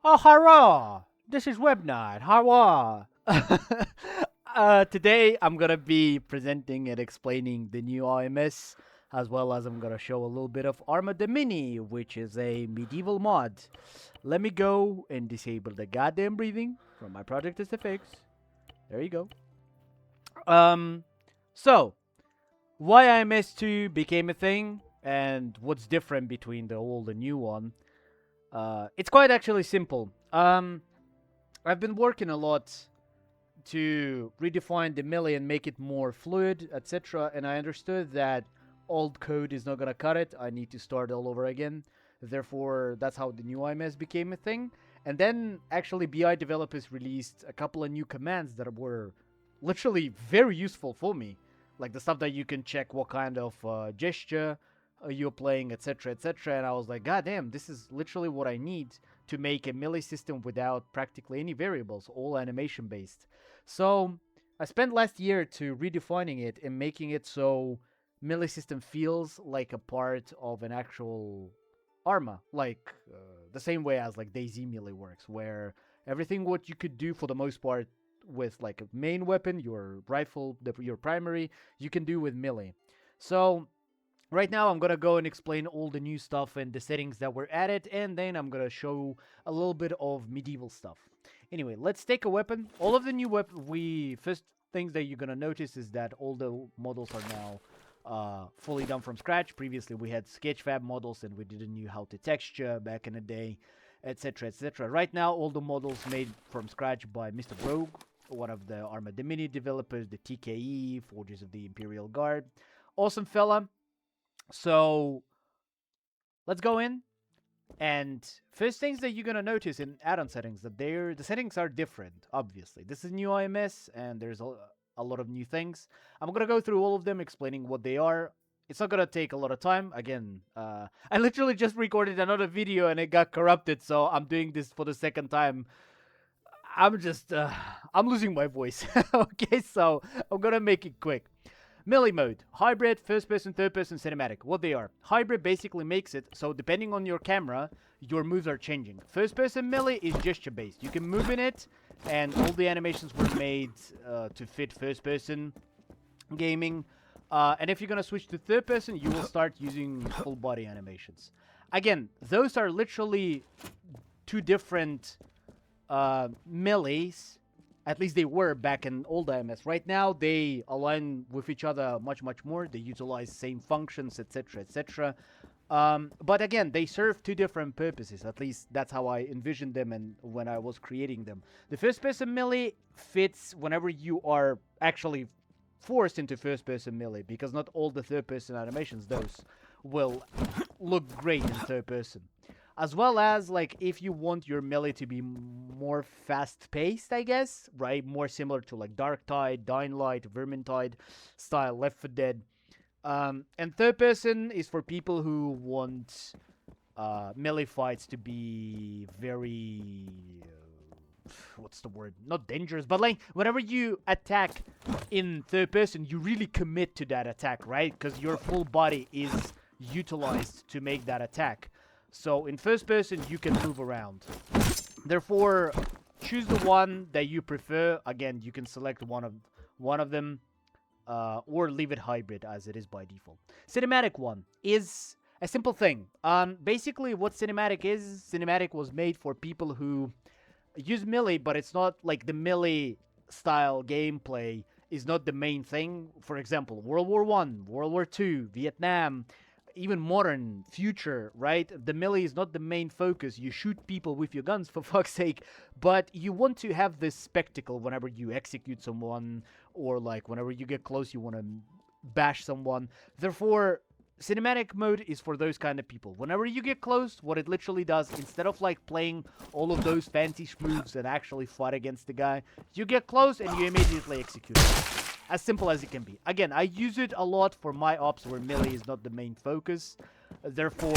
Oh, hurrah! This is Webnight. Hurrah! Today, I'm gonna be presenting and explaining the new RMS, as well as I'm gonna show a little bit of Arma DOMINI, which is a medieval mod. Let me go and disable the goddamn breathing from my project SFX. There you go. Um, so why IMS2 became a thing, and what's different between the old and new one? It's quite actually simple. I've been working a lot to redefine the melee and make it more fluid, etc. And I understood that old code is not gonna cut it. I need to start all over again. Therefore, that's how the new IMS became a thing. And then, actually, BI developers released a couple of new commands that were literally very useful for me. Like the stuff that you can check what kind of gesture you're playing, etc., etc. And I was like, God damn, this is literally what I need to make a melee system without practically any variables, all animation based. So I spent last year to redefining it and making it so melee system feels like a part of an actual Arma, like the same way as like DayZ melee works, where everything what you could do for the most part with like a main weapon, your rifle, your primary, you can do with melee. So right now, I'm gonna go and explain all the new stuff and the settings that were added, and then I'm gonna show a little bit of medieval stuff. Anyway, let's take a weapon. All of the new first things that you're gonna notice is that all the models are now fully done from scratch. Previously, we had sketchfab models, and we didn't know how to texture back in the day, etc., etc. Right now, all the models made from scratch by Mr. Rogue, one of the Arma DOMINI developers, the TKE, Forges of the Imperial Guard. Awesome fella. So let's go in, and first things that you're gonna notice in add-on settings that the settings are different. Obviously, this is new IMS, and there's a lot of new things. I'm gonna go through all of them, explaining what they are. It's not gonna take a lot of time. Again, I literally just recorded another video and it got corrupted, so I'm doing this for the second time. I'm losing my voice. Okay, so I'm gonna make it quick. Melee mode, hybrid, first person, third person, cinematic. What they are. Hybrid basically makes it so depending on your camera, your moves are changing. First person melee is gesture based. You can move in it, and all the animations were made to fit first person gaming. And if you're gonna switch to third person, you will start using full body animations. Again, those are literally two different melees. At least they were back in old IMS. Right now, they align with each other much, much more. They utilize same functions, etc., etc. But again, they serve two different purposes. At least that's how I envisioned them and when I was creating them. The first-person melee fits whenever you are actually forced into first-person melee, because not all the third-person animations, those will look great in third-person. As well as, like, if you want your melee to be more fast-paced, I guess, right? More similar to, like, Dark Tide, Dying Light, Vermintide style, Left 4 Dead. And third person is for people who want melee fights to be very... what's the word? Not dangerous, but, like, whenever you attack in third person, you really commit to that attack, right? Because your full body is utilized to make that attack. So in first person, you can move around. Therefore, choose the one that you prefer. Again, you can select one of them, or leave it hybrid as it is by default. Cinematic one is a simple thing. Basically, what cinematic was made for people who use melee, but it's not like the melee style gameplay is not the main thing. For example, World War One, World War Two, Vietnam. Even modern, future, right? The melee is not the main focus. You shoot people with your guns, for fuck's sake, but you want to have this spectacle whenever you execute someone, or like whenever you get close, you want to bash someone. Therefore, cinematic mode is for those kind of people. Whenever you get close, what it literally does, instead of like playing all of those fancy moves and actually fight against the guy, you get close and you immediately execute him. As simple as it can be. Again, I use it a lot for my ops where melee is not the main focus. Therefore,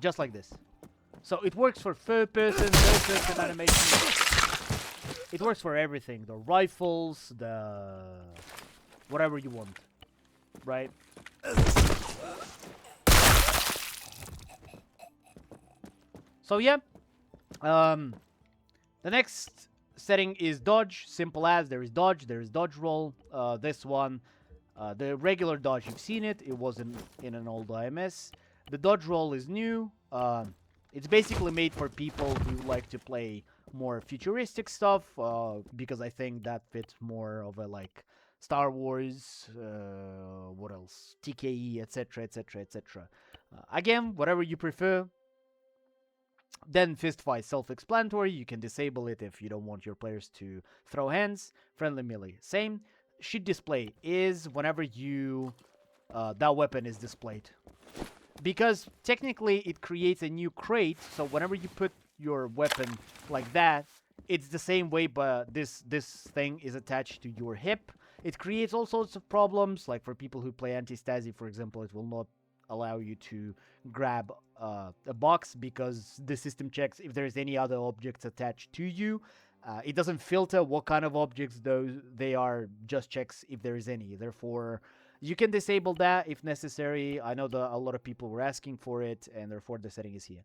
just like this. So it works for third person animation. It works for everything. The rifles, the... whatever you want. Right? So yeah, um, the next setting is dodge. Simple as there is dodge roll. This one, the regular dodge, you've seen it. It was in an old IMS. The dodge roll is new. It's basically made for people who like to play more futuristic stuff, because I think that fits more of a like Star Wars, what else? TKE, etc., etc., etc. Again, whatever you prefer. Then fistfight, self-explanatory. You can disable it if you don't want your players to throw hands. Friendly melee, same. Sheet display is whenever you that weapon is displayed, because technically it creates a new crate. So whenever you put your weapon like that, it's the same way, but this thing is attached to your hip. It creates all sorts of problems, like for people who play anti-stasi, for example. It will not allow you to grab a box because the system checks if there's any other objects attached to you. It doesn't filter what kind of objects those they are, just checks if there is any. Therefore, you can disable that if necessary. I know that a lot of people were asking for it, and therefore the setting is here.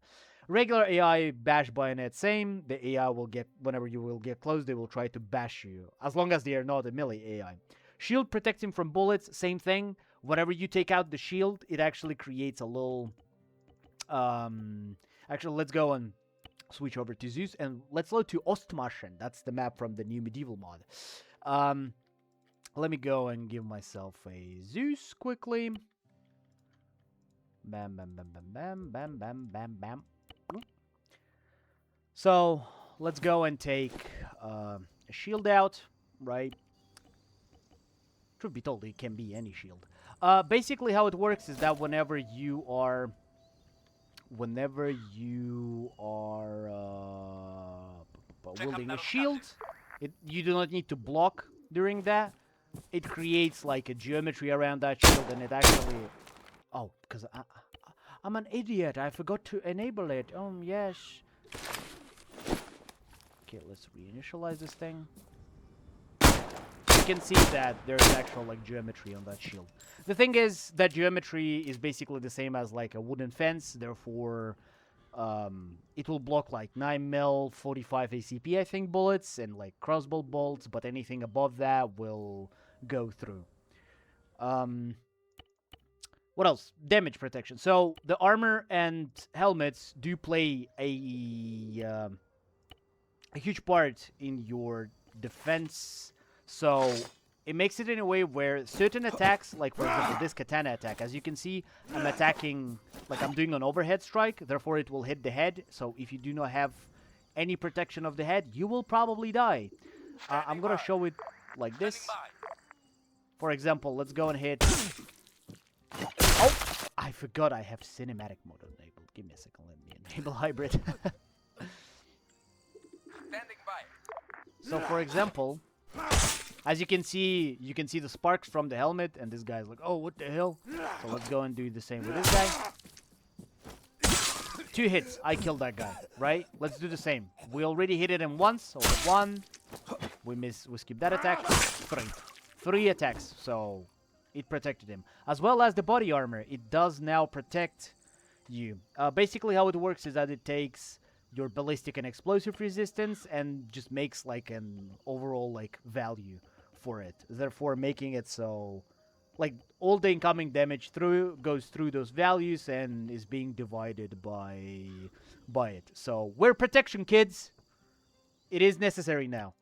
Regular AI bash bayonet, same. The AI will get, whenever you will get close, they will try to bash you, as long as they are not a melee AI. Shield protecting from bullets, same thing. Whenever you take out the shield, it actually creates a little... Actually, let's go and switch over to Zeus, and let's load to Ostmarschen. That's the map from the new medieval mod. Let me go and give myself a Zeus quickly. Bam, bam, bam, bam, bam, bam, bam, bam, bam. So, let's go and take a shield out, right? Truth be told, it can be any shield. Basically, how it works is that whenever you are wielding a shield, you do not need to block during that. It creates like a geometry around that shield, and it actually... Oh, because I'm an idiot. I forgot to enable it. Yes. Okay, let's reinitialize this thing. You can see that there's actual like geometry on that shield. The thing is that geometry is basically the same as like a wooden fence. Therefore, it will block like 9mm, 45 ACP, I think, bullets, and like crossbow bolts, but anything above that will go through. What else? Damage protection. So the armor and helmets do play a huge part in your defense. So it makes it in a way where certain attacks, like for example this katana attack, as you can see, I'm attacking, like I'm doing an overhead strike, therefore it will hit the head. So if you do not have any protection of the head, you will probably die. I'm gonna show it like this. For example, let's go and hit... Oh, I forgot I have cinematic mode enabled. Give me a second, let me enable hybrid. So for example, as you can see the sparks from the helmet, and this guy's like, oh, what the hell? So let's go and do the same with this guy. 2 hits, I killed that guy, right? Let's do the same. We already hit it in once, so 1. We skip that attack. 3 attacks, so it protected him. As well as the body armor, it does now protect you. Basically how it works is that it takes your ballistic and explosive resistance and just makes like an overall like value for it, therefore making it so like all the incoming damage goes through those values and is being divided by it. So we're protection, kids. It is necessary now.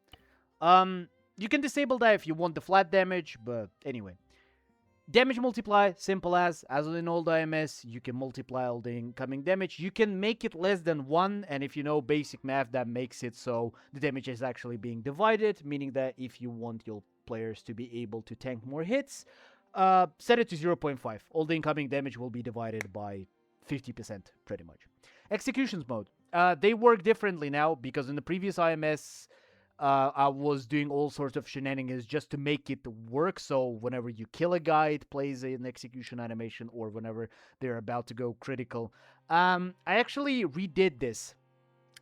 You can disable that if you want the flat damage, but anyway. Damage multiply, simple as in old IMS, you can multiply all the incoming damage. You can make it less than 1, and if you know basic math, that makes it so the damage is actually being divided, meaning that if you want your players to be able to tank more hits, set it to 0.5. All the incoming damage will be divided by 50%, pretty much. Executions mode. They work differently now, because in the previous IMS... I was doing all sorts of shenanigans just to make it work. So whenever you kill a guy, it plays an execution animation, or whenever they're about to go critical. I actually redid this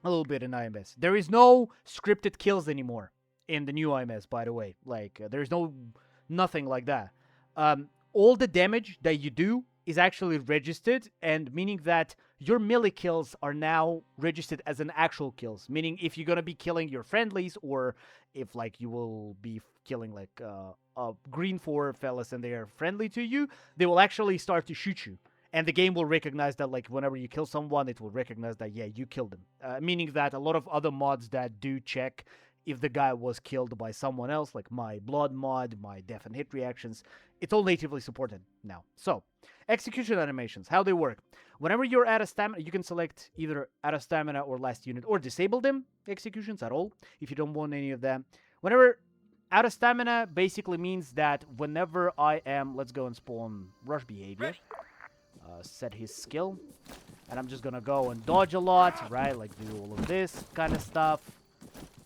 a little bit in IMS. There is no scripted kills anymore in the new IMS, by the way. Like, there's nothing like that. All the damage that you do is actually registered, and meaning that your melee kills are now registered as an actual kills. Meaning, if you're gonna be killing your friendlies, or if like you will be killing like green 4 fellas and they are friendly to you, they will actually start to shoot you. And the game will recognize that, like, whenever you kill someone, it will recognize that, yeah, you killed them. Meaning that a lot of other mods that do check if the guy was killed by someone else, like my blood mod, my death and hit reactions, it's all natively supported now. So, execution animations, how they work. Whenever you're out of stamina, you can select either out of stamina or last unit, or disable them, executions at all, if you don't want any of them. Whenever out of stamina basically means that whenever I am, let's go and spawn rush behavior. Set his skill, and I'm just gonna go and dodge a lot, right? Like do all of this kind of stuff,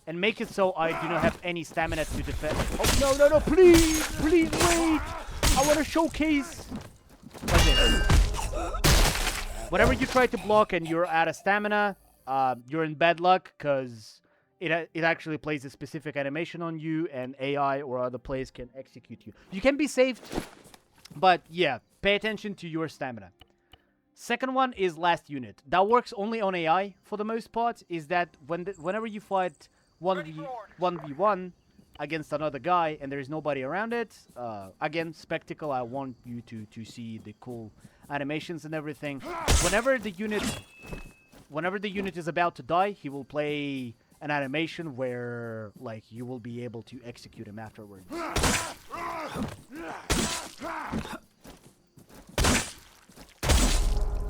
and make it so I do not have any stamina to defend. Oh no, please wait! I want to showcase like this. Whenever you try to block and you're out of stamina, you're in bad luck, because it actually plays a specific animation on you, and AI or other players can execute you. You can be saved, but yeah, pay attention to your stamina. Second one is last unit. That works only on AI for the most part. Is that whenever you fight 1v1 against another guy and there is nobody around it, again, spectacle, I want you to see the cool animations and everything. Whenever the unit is about to die, he will play an animation where, like, you will be able to execute him afterwards.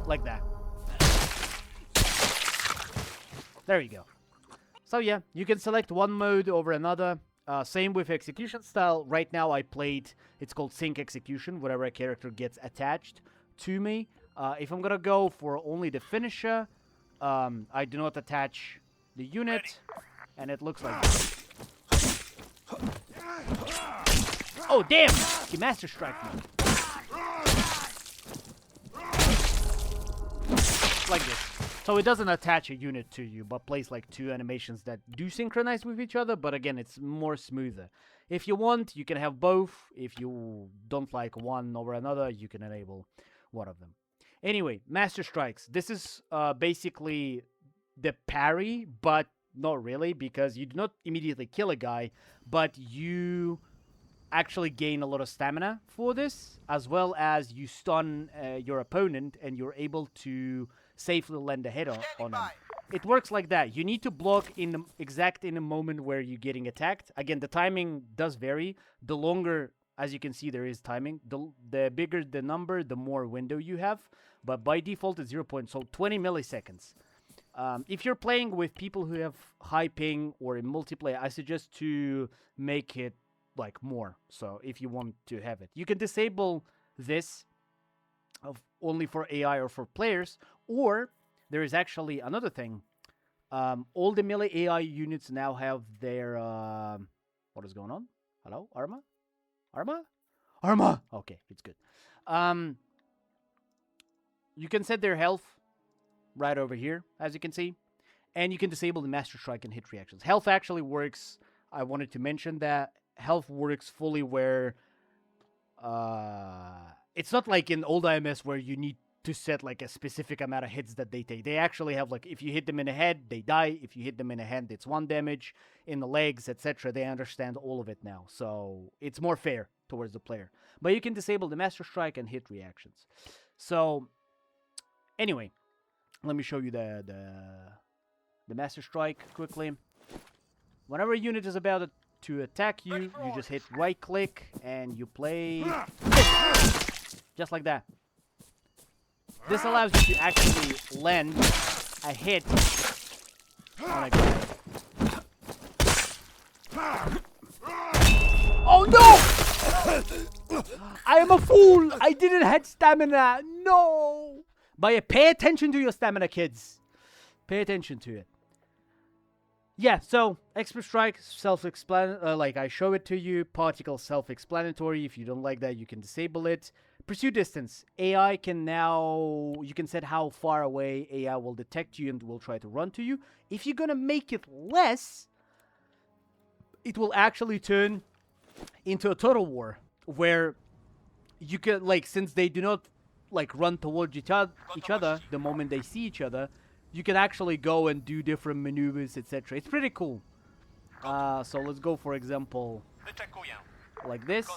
Like that. There you go. So yeah, you can select one mode over another. Same with execution style. Right now I played, it's called sync execution, whenever a character gets attached to me. If I'm gonna go for only the finisher, I do not attach the unit, and it looks like this. Oh damn! He master striked me. Like this. So it doesn't attach a unit to you, but plays like two animations that do synchronize with each other, but again, it's more smoother. If you want, you can have both. If you don't like one over another, you can enable one of them. Anyway, Master Strikes. This is basically the parry, but not really, because you do not immediately kill a guy, but you actually gain a lot of stamina for this, as well as you stun your opponent, and you're able to safely land a hit on him. It works like that. You need to block in the moment where you're getting attacked. Again, the timing does vary. The longer, as you can see, there is timing. The bigger the number, the more window you have. But by default, it's 20 milliseconds. If you're playing with people who have high ping or in multiplayer, I suggest to make it like more. So if you want to have it, you can disable this only for AI or for players, or there is actually another thing. All the melee AI units now have their what is going on? Hello, Arma? Okay, it's good. You can set their health right over here, as you can see, and you can disable the Master Strike and hit reactions. Health actually works. I wanted to mention that health works fully where it's not like in old IMS where you need to set like a specific amount of hits that they take. They actually have, like, if you hit them in the head, they die. If you hit them in the hand, it's 1 damage. In the legs, etc. They understand all of it now, so it's more fair towards the player. But you can disable the Master Strike and hit reactions. So anyway, let me show you the Master Strike quickly. Whenever a unit is about to attack you, you just hit right click and you play just like that. This allows you to actually land a hit on a guy. Oh no! I am a fool! I didn't have stamina! No! But pay attention to your stamina, kids. Pay attention to it. Yeah, so Expert Strike, self-explanatory, like I show it to you. Particle, self-explanatory. If you don't like that, you can disable it. Pursue distance. AI can now, you can set how far away AI will detect you and will try to run to you. If you're gonna make it less, it will actually turn into a total war, where you can, like, since they do not like run towards each other the moment they see each other, you can actually go and do different maneuvers, etc. It's pretty cool. So let's go, for example, like this.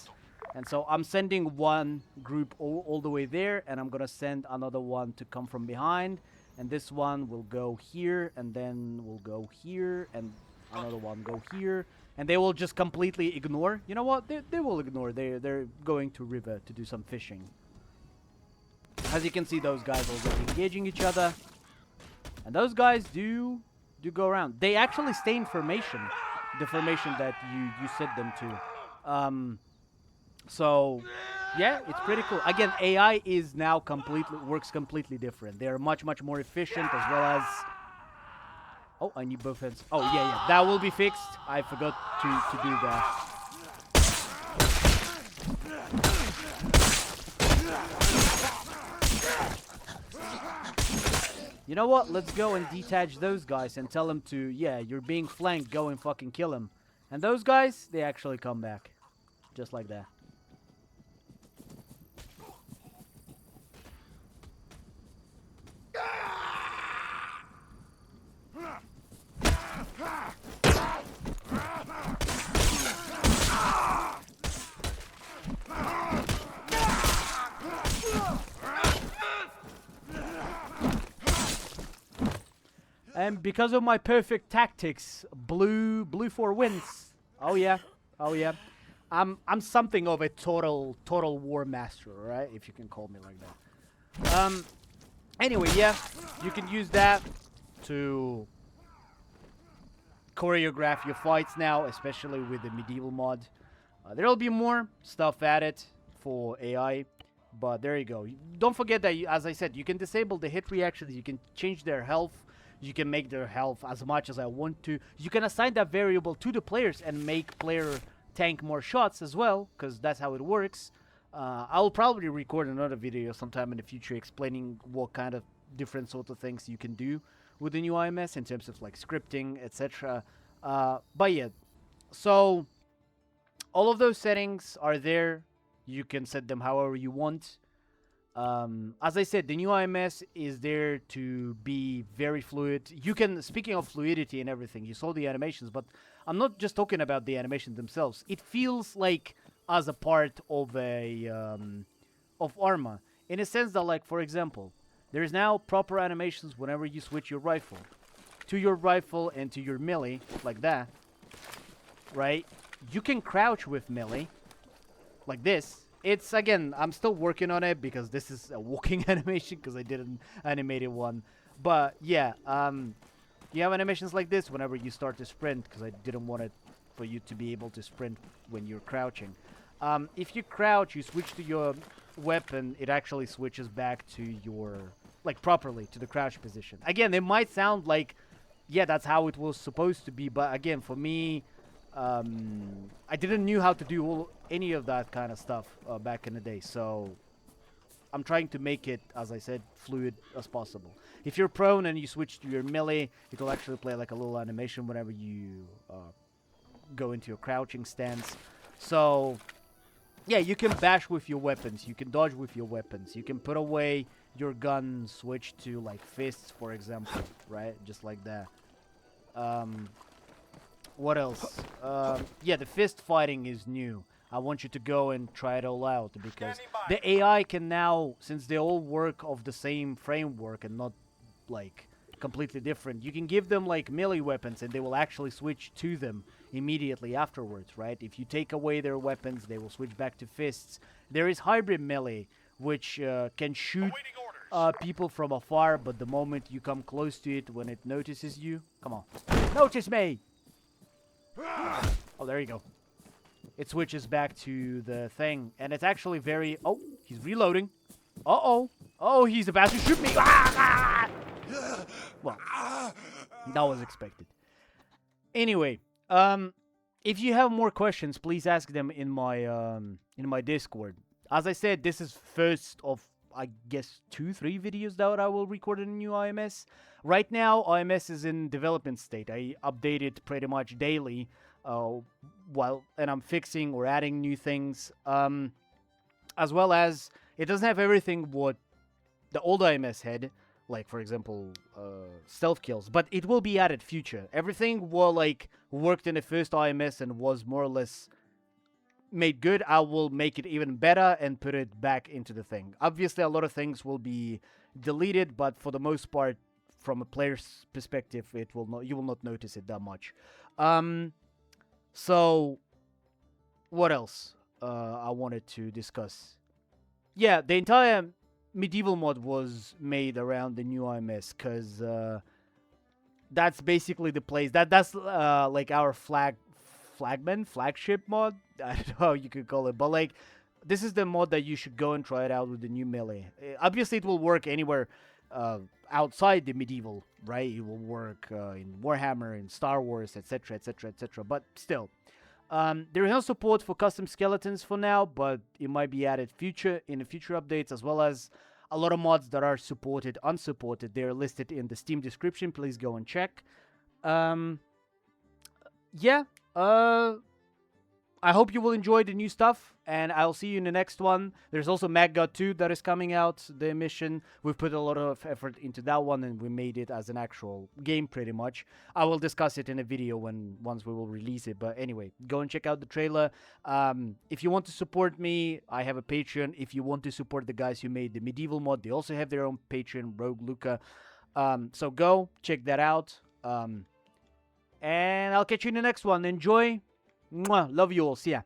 And so I'm sending one group all the way there, and I'm gonna send another one to come from behind. And this one will go here, and then will go here, and another one go here. And they will just completely ignore. You know what? They will ignore. They're going to river to do some fishing. As you can see, those guys already engaging each other. And those guys do go around. They actually stay in formation. The formation that you set them to. So, yeah, it's pretty cool. Again, AI is now works completely different. They're much more efficient, as well as... Oh, I need both hands. Oh, yeah. That will be fixed. I forgot to do that. You know what? Let's go and detach those guys and tell them to, yeah, you're being flanked, go and fucking kill them. And those guys, they actually come back. Just like that. And because of my perfect tactics, blue 4 wins. Oh yeah. I'm something of a total war master, right? If you can call me like that. Anyway, yeah, you can use that to choreograph your fights now, especially with the medieval mod. There'll be more stuff added for AI, but there you go. Don't forget that, as I said, you can disable the hit reactions, you can change their health, you can make their health as much as I want to. You can assign that variable to the players and make player tank more shots as well, because that's how it works. I'll probably record another video sometime in the future explaining what kind of different sort of things you can do with the new IMS in terms of like scripting, etc. But yeah, so all of those settings are there. You can set them however you want. As I said, the new IMS is there to be very fluid. You can, speaking of fluidity and everything, you saw the animations, but I'm not just talking about the animations themselves. It feels like as a part of a of Arma, in a sense that, like, for example, there is now proper animations whenever you switch your rifle to your rifle and to your melee, like that, right? You can crouch with melee, like this. It's, again, I'm still working on it because this is a walking animation because I didn't animate one. But yeah, you have animations like this whenever you start to sprint, because I didn't want it for you to be able to sprint when you're crouching. If you crouch, you switch to your weapon, it actually switches back to your, like, properly to the crouch position. Again, it might sound like, yeah, that's how it was supposed to be, but again, for me, I didn't know how to do any of that kind of stuff back in the day, so I'm trying to make it, as I said, fluid as possible. If you're prone and you switch to your melee, it'll actually play like a little animation whenever you go into your crouching stance. So, yeah, you can bash with your weapons, you can dodge with your weapons, you can put away your gun, switch to like fists, for example, right? Just like that. What else? Yeah, the fist fighting is new. I want you to go and try it all out, because the AI can now, since they all work of the same framework and not like completely different, you can give them like melee weapons and they will actually switch to them immediately afterwards, right? If you take away their weapons, they will switch back to fists. There is hybrid melee, which can shoot people from afar, but the moment you come close to it, when it notices you, come on, notice me! Oh, there you go. It switches back to the thing, and it's actually very... Oh, he's reloading. Uh-oh. Oh, he's about to shoot me. Ah! Well, that was expected. Anyway, if you have more questions, please ask them in my Discord. As I said, this is first of, I guess, 2-3 videos that I will record in the new IMS. Right now, IMS is in development state. I update it pretty much daily, and I'm fixing or adding new things. As well as, it doesn't have everything what the old IMS had, like for example, stealth kills, but it will be added future. Everything will like worked in the first IMS and was more or less made good. I will make it even better and put it back into the thing. Obviously, a lot of things will be deleted, but for the most part, from a player's perspective, it will not. You will not notice it that much. So what else? I wanted to discuss. Yeah, the entire medieval mod was made around the new IMS because that's basically the place that's like our flagship mod. I don't know how you could call it, but like this is the mod that you should go and try it out with the new melee. Obviously, it will work anywhere outside the medieval, right? It will work in Warhammer, in Star Wars, etc., etc., etc. But still, there is no support for custom skeletons for now, but it might be added in the future updates, as well as a lot of mods that are supported, unsupported. They're listed in the Steam description. Please go and check. Yeah. I hope you will enjoy the new stuff, and I'll see you in the next one. There's also MacGod 2 that is coming out, the mission. We've put a lot of effort into that one, and we made it as an actual game, pretty much. I will discuss it in a video once we will release it, but anyway, go and check out the trailer. If you want to support me, I have a Patreon. If you want to support the guys who made the medieval mod, they also have their own Patreon, Rogue Luca. So go, check that out. And I'll catch you in the next one. Enjoy. Mwah. Love you all. See ya.